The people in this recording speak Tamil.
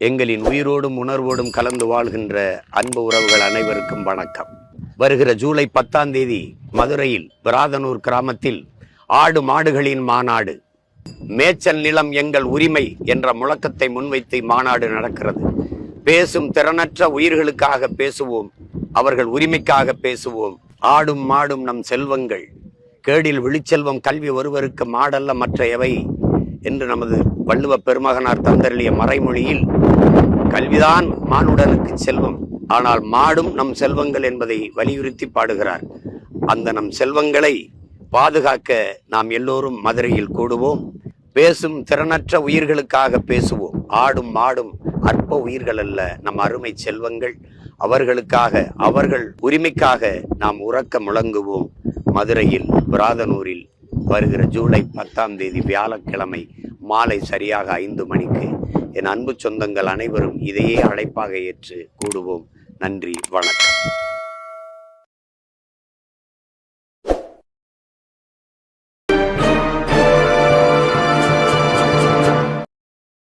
எங்களின் உயிரோடும் உணர்வோடும் கலந்து வாழ்கின்ற அன்பு உறவுகள் அனைவருக்கும் வணக்கம். வருகிற ஜூலை 10ஆம் தேதி மதுரையில் விராதனூர் கிராமத்தில் ஆடு மாடுகளின் மாநாடு, மேய்ச்சல் நிலம் எங்கள் உரிமை என்ற முழக்கத்தை முன்வைத்து மாநாடு நடக்கிறது. பேசும் திறனற்ற உயிர்களுக்காக பேசுவோம், அவர்கள் உரிமைக்காக பேசுவோம். ஆடும் மாடும் நம் செல்வங்கள், கேடில் விழிச்செல்வம் கல்வி ஒருவருக்கு மாடல்ல மற்ற எவை என்று நமது வள்ளுவ பெருமகனார் தந்தருளிய மறைமொழியில் கல்விதான் மானுடனுக்கு செல்வம், ஆனால் மாடும் நம் செல்வங்கள் என்பதை வலியுறுத்தி பாடுகிறார். அந்த நம் செல்வங்களை பாதுகாக்க நாம் எல்லோரும் மதுரையில் கூடுவோம். பேசும் திறனற்ற உயிர்களுக்காக பேசுவோம். ஆடும் மாடும் அற்ப உயிர்கள் அல்ல, நம் அருமை செல்வங்கள். அவர்களுக்காக, அவர்கள் உரிமைக்காக நாம் உறக்க முழங்குவோம். மதுரையில் விராதனூரில் வருகிற ஜூலை 10ஆம் தேதி வியாழக்கிழமை மாலை சரியாக 5 மணிக்கு என் அன்பு சொந்தங்கள் அனைவரும் இதையே அழைப்பாக ஏற்று கூடுவோம். நன்றி, வணக்கம்.